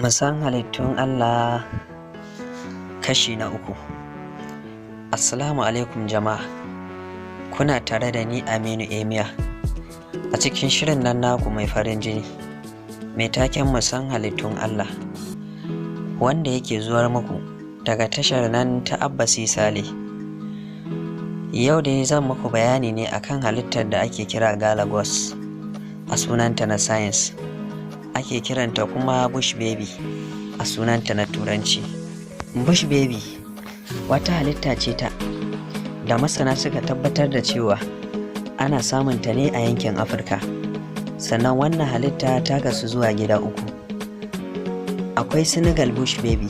Musan halittun Allah kashi na 3. Assalamu alaikum jama'a, kuna tare da ni Aminu Emiya a cikin shirin nan naku mai farin jini mai taken musan halittun Allah, wanda yake zuwar muku daga tashar nan ta Abbasi Sale. Yau dai zan muku bayani ne akan halittar da ake kira Galagos a sunanta na science, ake kiranta kuma bush baby a sunanta na turanci. Bush baby wata halitta ce da masana suka tabbatar da cewa ana samun ta ne a yankin Afirka. Sannan wannan halitta ta kasu zuwa gida 3. Akwai Senegal bush baby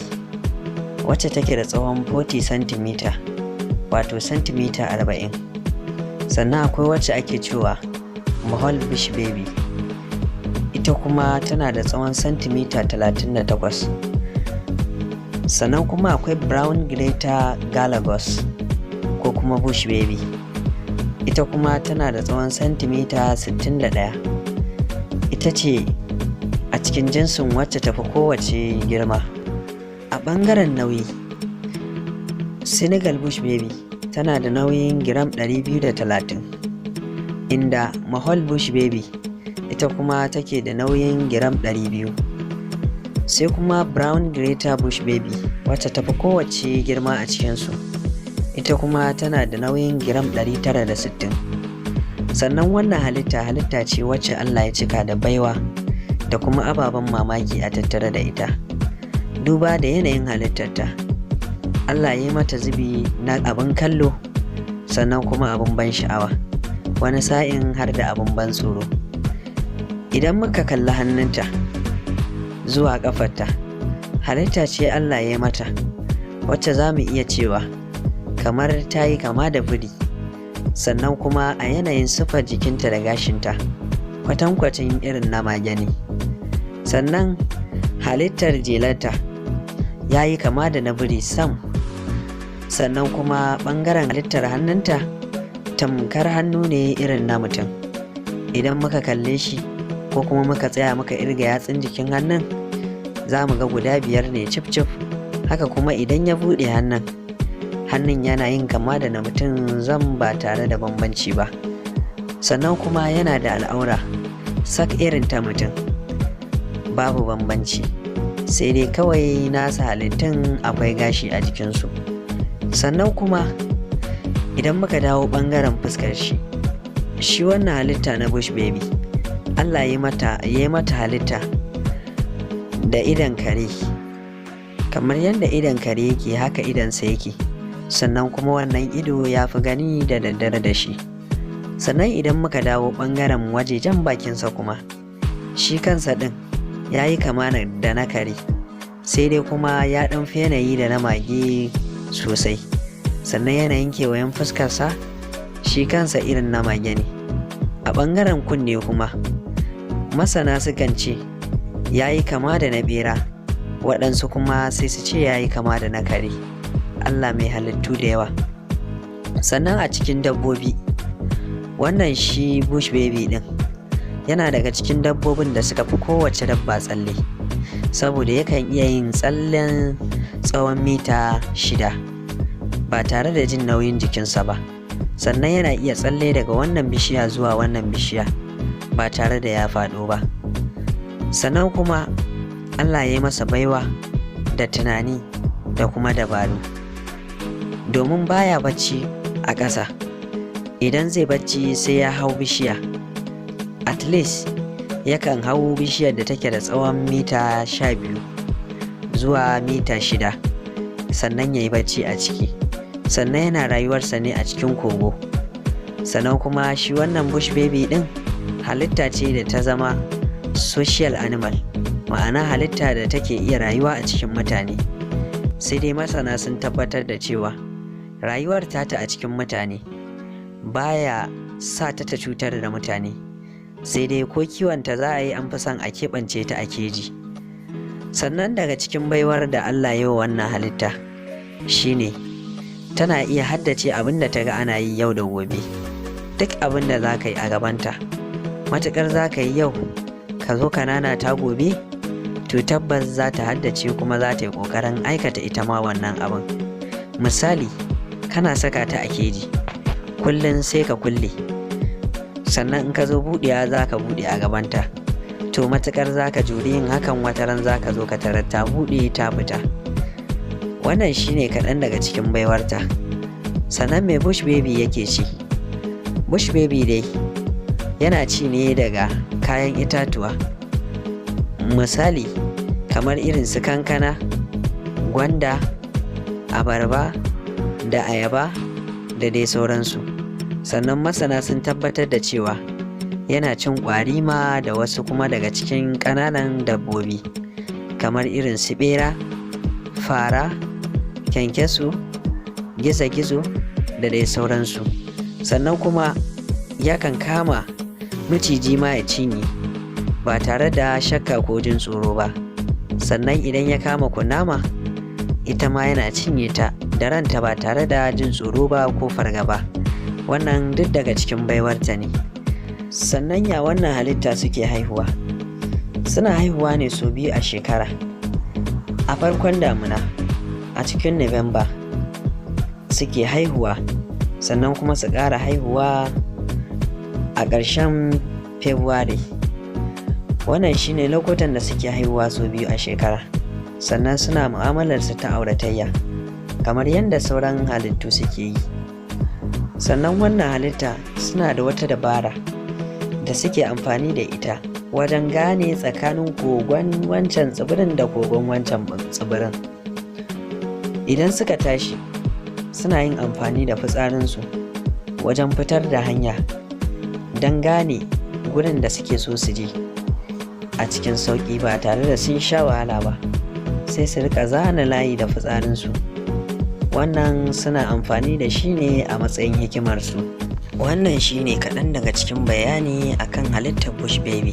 wacce take da tsawon 40 cm, wato centimeter 40. Sannan akwai wacce ake cewa Mahol bush baby, ita kuma tana da tsawon centimeter 38. Sannan kuma akwai Brown Greater Galagos ko kuma bush baby, ita kuma tana da tsawon centimeter 61. Ita ce a cikin jinsin wacce tafi kowace girma. A ɓangaren nauyi, Senegal bush baby tana da nauyin giram 230, inda Mahol bush baby ita kuma take da nauyin giram 200. Sai kuma Brown Greater bush baby wacce tafi kowace girma a cikinsu, ita kuma tana da nauyin giram 960. Sannan wannan halitta ce wacce Allah ya cika da baiwa da kuma ababen mamaki a tattare da ita. Duba da yanayin halittarta, Allah ya yi mata zubi na abin kallo, sannan kuma abin ban sha'awa, wani sa'in har da abin ban tsoro. Idan muka kalli hannunta zuwa ƙafarta, halitta ce Allah ya yi mata wacce za mu iya cewa kamar ta yi kama da biri. Sannan kuma a yanayin siffar jikinta da gashinta kwatankwacin irin na mage ne. Sannan halittar jelarta ya yi kama da na biri sam. Sannan kuma ɓangaren halittar hannunta tamkar hannu ne irin na mutum. Idan muka kalle shi ko kuma muka tsaya muka irga yatsun jikin hannun, za mu ga guda 5 ne cif-cif. Haka kuma idan ya buɗe hannun yana yin kama da na mutum zam ba tare da bambanci ba. Sannan kuma yana da al'aura sak irin ta mutum, babu bambanci, sai dai kawai nasa halittun akwai gashi a jikinsu. Sannan kuma idan muka dawo ɓangaren fuskar shi wannan halitta na bush baby, Allah ya yi mata halitta da idan kare, kamar yadda idan kare yake haka idansa yake. Sannan kuma wannan ido ya fi gani da daddare da shi. Sannan idan muka dawo ɓangaren wajejen bakinsa kuma, shi kansa ɗin ya yi kama da na kare, sai dai kuma ya ɗan fi yanayi da na mage sosai. Sannan yanayin kewayen fuskarsa shi kansa irin na mage ne. A ɓangaren kunne kuma, masana sukan ce ya yi kama da na ɓera, waɗansu kuma sai su ce ya yi kama da na kare. Allah mai halittu da yawa. Sannan a cikin dabbobi, wannan shi bush baby ɗin yana daga cikin dabbobin da suka fi kowace dabba tsalle, saboda yakan iya yin tsallen tsawon mita 6 ba tare da jin nauyin jikinsa ba. Sannan yana iya tsalle daga wannan bishiya zuwa wannan bishiya ba tare da ya faɗo ba. Sannan kuma Allah ya yi masa baiwa da tunani da kuma dabaru, domin baya bacci a ƙasa. Idan zai bacci sai ya hau bishiya, at least yakan hau bishiyar da take da tsawon mita 12 zuwa mita 6, sannan ya yi bacci a ciki. Sannan yana rayuwarsa ne a cikin kogo. Sannan kuma shi wannan bush baby ɗin halitta ce da ta zama social animal, ma'ana halitta da take iya rayuwa a cikin mutane. Sai dai masana sun tabbatar da cewa rayuwar tata a cikin mutane baya sa ta cutar da mutane, sai dai ko kiwonta za a yi an fi son a keɓance ta a keji. Sannan daga cikin baiwar da Allah ya yi wa wannan halitta shine tana iya haddace abin da ta ga ana yi yau da gobe. Duk abin da za ka yi a gabanta, matuƙar za ka yi yau ka zo ka nana ta gobe, to to tabbas za ta haddace kuma za ta yi ƙoƙarin aikata ita ma wannan abin. Misali, kana saka ta a keji kullum sai ka kulle, sannan in ka zo buɗewa za ka buɗe a gabanta, to matuƙar za ka juri yin hakan wataran za ka zo ka tarar ta buɗe ta fita. Wannan shine kaɗan daga cikin baiwarta. Sannan mai Bush Baby yake ci? Bush Baby dai yana ci ne daga kayan itatuwa, misali kamar irin su kankana, gwanda, abarba da ayaba da dai sauransu. Sannan masana sun tabbatar da cewa yana cin ƙwari ma da wasu kuma daga cikin ƙananan dabbobi kamar irin su ɓera, fara, kyankyaso, gizo-gizo da dai sauransu. Sannan kuma yakan kama maciji ma ya cinye ba tare da shakka ko jin tsoro ba. Sannan idan ya kama kunama, ita ma yana cinye ta da ranta ba tare da jin tsoro ba ko fargaba. Wannan duk daga cikin baiwarta ne. Sannan ya wannan halitta suke haihuwa? Suna haihuwa ne sau 2 a shekara, a farkon damuna a cikin Nuwamba suke haihuwa, sannan kuma su ƙara haihuwa a ƙarshen Fabrairu. Wannan shine lokutan da suke haihuwa sau 2 a shekara. Sannan suna mu'amalarsu ta auratayya kamar yadda sauran halittu suke yi. Sannan wannan halitta suna da wata dabara da suke amfani da ita wajen gane tsakanin kogon wancan tsibirin da kogon wancan tsibirin. Idan suka tashi, suna yin amfani da fitsarinsu wajen fitar da hanya don gane gurin da suke so su je a cikin sauƙi ba tare da sun sha wahala ba. Sai su rika zana layi da fitsarinsu. Wannan suna amfani da shi ne a matsayin hikimarsu. Wannan shi ne kaɗan daga cikin bayani akan halittar Bush Baby.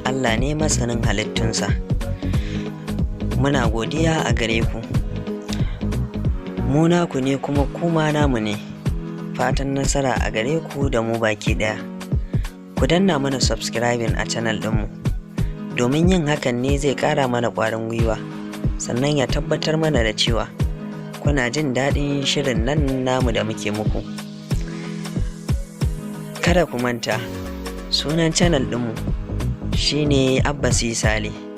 Allah ne masanin halittunsa. Muna godiya a gare ku. Mu naku ne kuma kuma namu ne. Fatan nasara a gare ku da mu baki ɗaya. Ku danna mana subscribing a channel ɗinmu, domin yin hakan ne zai ƙara mana ƙwarin gwiwa, sannan ya tabbatar mana da cewa kuna jin daɗin shirin nan namu da muke muku. Kada ku manta, sunan channel ɗinmu shine Abba C Sale.